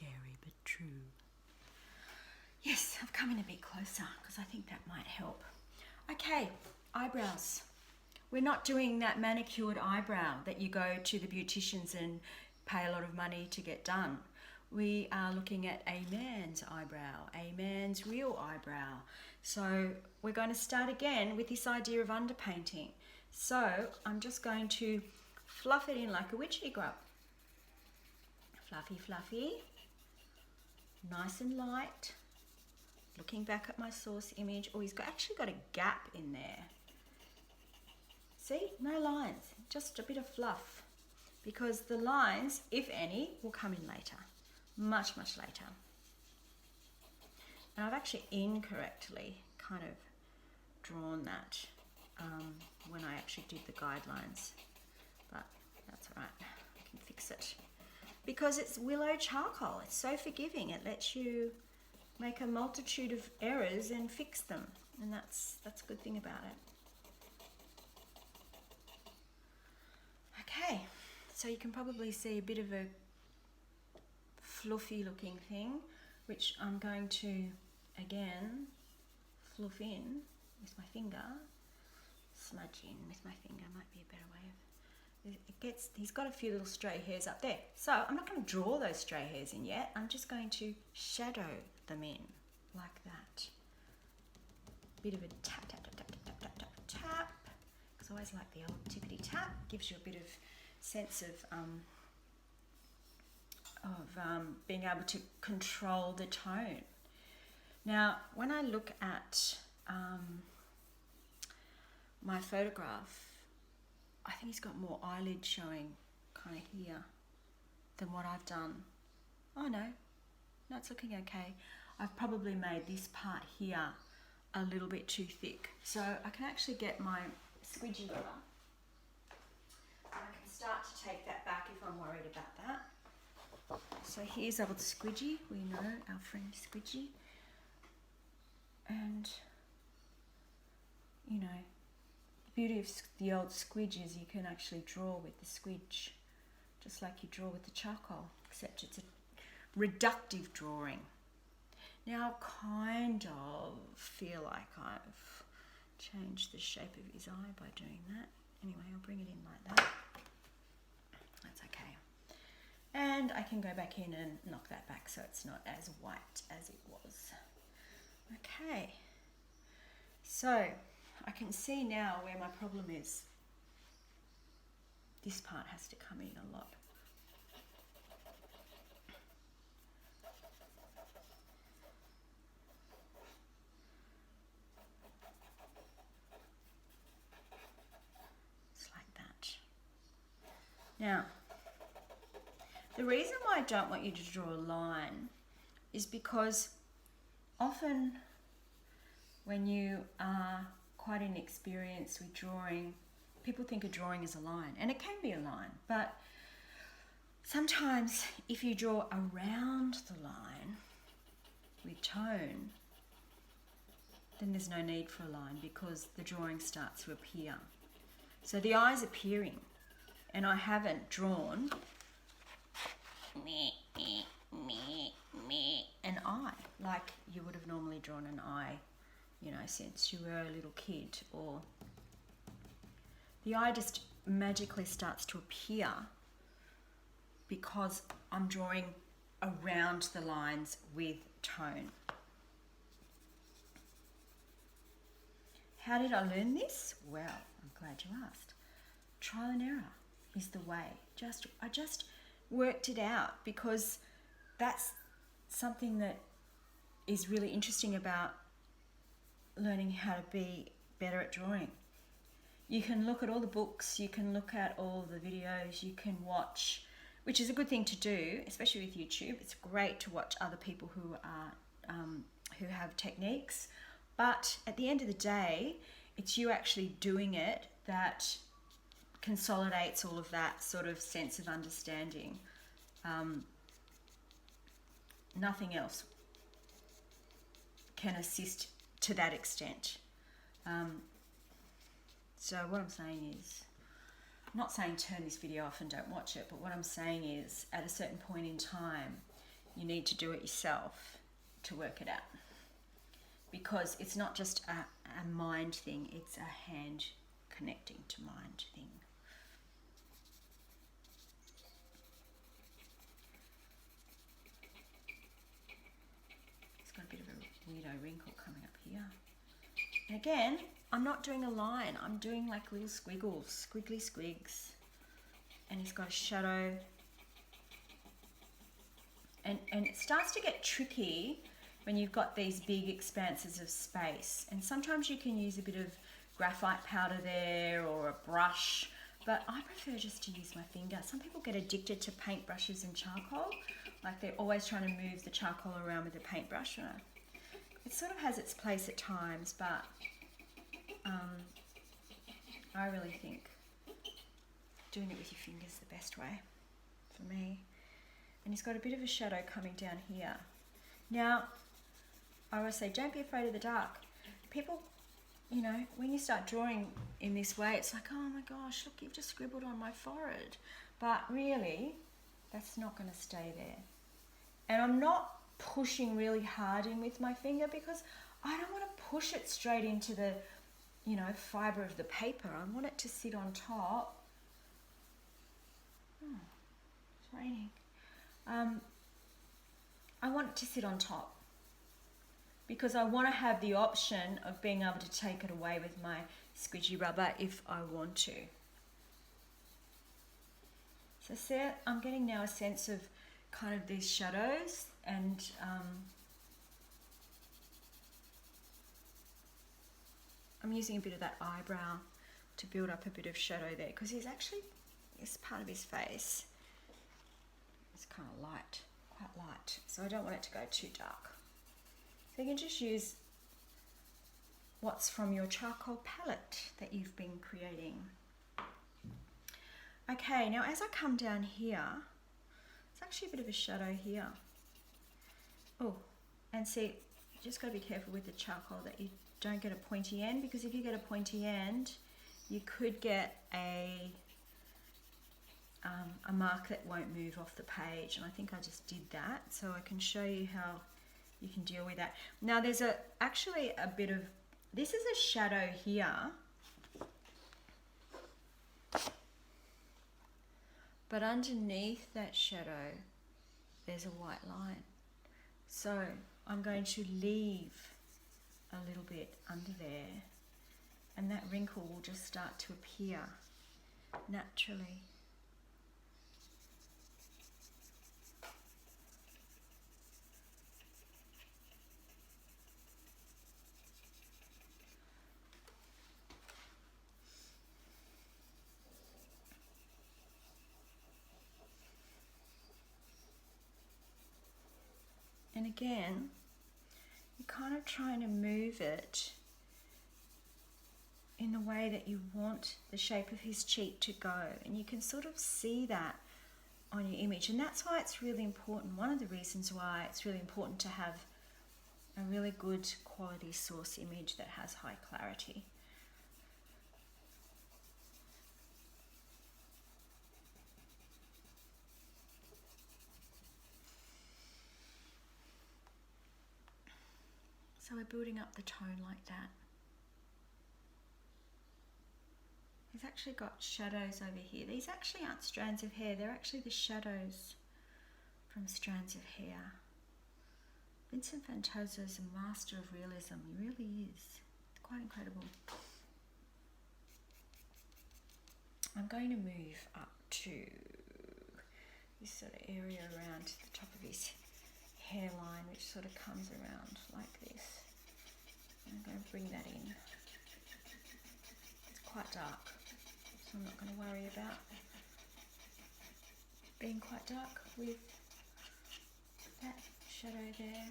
Scary but true. Yes, I've come in a bit closer because I think that might help. Okay, eyebrows. We're not doing that manicured eyebrow that you go to the beauticians and pay a lot of money to get done. We are looking at a man's eyebrow, a man's real eyebrow. So we're going to start again with this idea of underpainting. So I'm just going to fluff it in like a witchy grub. Fluffy, fluffy, nice and light. Looking back at my source image. Oh, he's actually got a gap in there. See, no lines, just a bit of fluff. Because the lines, if any, will come in later. Much, much later. And I've actually incorrectly kind of drawn that when I actually did the guidelines. But that's all right, I can fix it. Because it's willow charcoal, it's so forgiving. It lets you make a multitude of errors and fix them. And that's a good thing about it. Okay, so you can probably see a bit of a fluffy looking thing, which I'm going to, again, fluff in with my finger. Smudge in with my finger might be a better way of... he's got a few little stray hairs up there. So I'm not going to draw those stray hairs in yet. I'm just going to shadow them in like that. Bit of a tap, tap, tap, tap, tap, tap, tap, tap. Because I always like the old tippity tap. Gives you a bit of sense of being able to control the tone. Now, when I look at my photograph, I think he's got more eyelid showing kind of here than what I've done. Oh no, it's looking okay. I've probably made this part here a little bit too thick. So I can actually get my squidgy rubber. And I can start to take that back if I'm worried about that. So here's our squidgy, we know our friend Squidgy. And, you know, the beauty of the old squidge is you can actually draw with the squidge, just like you draw with the charcoal, except it's a reductive drawing. Now I kind of feel like I've changed the shape of his eye by doing that. Anyway, I'll bring it in like that. That's okay. And I can go back in and knock that back so it's not as white as it was. Okay. So I can see now where my problem is. This part has to come in a lot. It's like that. Now, the reason why I don't want you to draw a line is because often when you are quite inexperienced with drawing, people think a drawing is a line, and it can be a line, but sometimes if you draw around the line with tone, then there's no need for a line because the drawing starts to appear. So the eye's appearing, and I haven't drawn an eye like you would have normally drawn an eye, you know, since you were a little kid. Or the eye just magically starts to appear because I'm drawing around the lines with tone. How did I learn this? Well, I'm glad you asked. Trial and error is the way. I just worked it out because that's something that is really interesting about learning how to be better at drawing. You can look at all the books, you can look at all the videos, you can watch, which is a good thing to do, especially with YouTube. It's great to watch other people who have techniques, but at the end of the day, it's you actually doing it that consolidates all of that sort of sense of understanding. Nothing else can assist to that extent. So what I'm saying is, I'm not saying turn this video off and don't watch it, but what I'm saying is at a certain point in time, you need to do it yourself to work it out. Because it's not just a mind thing, it's a hand connecting to mind thing. It's got a bit of a weirdo wrinkle coming up here. And again, I'm not doing a line, I'm doing like little squiggles, squiggly squigs. And he's got a shadow. And it starts to get tricky when you've got these big expanses of space. And sometimes you can use a bit of graphite powder there or a brush, but I prefer just to use my finger. Some people get addicted to paintbrushes and charcoal, like they're always trying to move the charcoal around with a paintbrush. It sort of has its place at times, but I really think doing it with your fingers is the best way for me. And he's got a bit of a shadow coming down here. Now, I always say, don't be afraid of the dark. People, you know, when you start drawing in this way, it's like, oh my gosh, look, you've just scribbled on my forehead. But really, that's not going to stay there. And I'm not pushing really hard in with my finger because I don't want to push it straight into the, you know, fibre of the paper. I want it to sit on top. Oh, it's raining. I want it to sit on top because I want to have the option of being able to take it away with my squidgy rubber if I want to. So see, I'm getting now a sense of kind of these shadows, and I'm using a bit of that eyebrow to build up a bit of shadow there because he's actually, this part of his face is kind of light, quite light, so I don't want it to go too dark. So you can just use what's from your charcoal palette that you've been creating. Okay, now as I come down here, it's actually a bit of a shadow here. Oh, and see, you just got to be careful with the charcoal that you don't get a pointy end, because if you get a pointy end, you could get a mark that won't move off the page, and I think I just did that, so I can show you how you can deal with that. Now there's actually a bit of, this is a shadow here, but underneath that shadow there's a white line. So I'm going to leave a little bit under there, and that wrinkle will just start to appear naturally. And again, you're kind of trying to move it in the way that you want the shape of his cheek to go. And you can sort of see that on your image. And that's why it's really important. One of the reasons why it's really important to have a really good quality source image that has high clarity. So we're building up the tone like that. He's actually got shadows over here. These actually aren't strands of hair, they're actually the shadows from strands of hair. Vincent Fantauzzo is a master of realism, he really is. It's quite incredible. I'm going to move up to this sort of area around the top of his hairline, which sort of comes around like this. I'm going to bring that in. It's quite dark, so I'm not going to worry about being quite dark with that shadow there,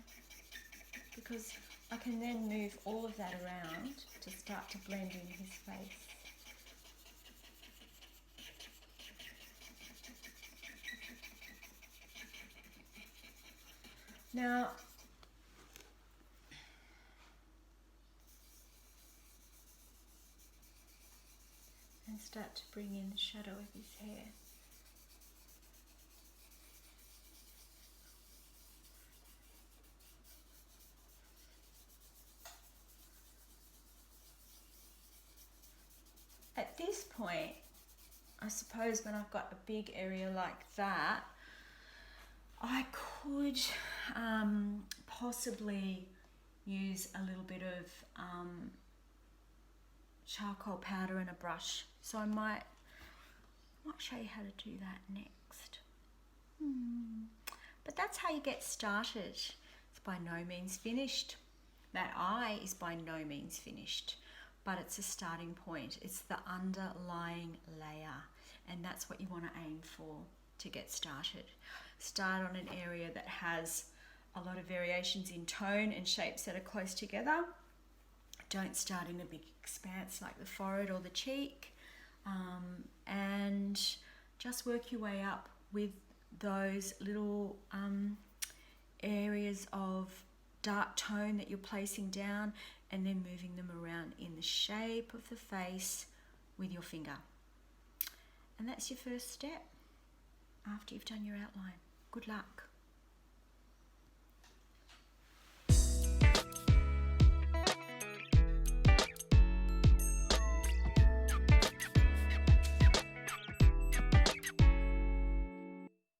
because I can then move all of that around to start to blend in his face. Now, and start to bring in the shadow of his hair. this point, I suppose when I've got a big area like that, I could possibly use a little bit of charcoal powder and a brush. So I might show you how to do that next. But that's how you get started. It's by no means finished. That eye is by no means finished, but it's a starting point. It's the underlying layer, and that's what you want to aim for to get started. Start on an area that has a lot of variations in tone and shapes that are close together. Don't start in a big expanse like the forehead or the cheek, and just work your way up with those little areas of dark tone that you're placing down, and then moving them around in the shape of the face with your finger. And that's your first step after you've done your outline. Good luck.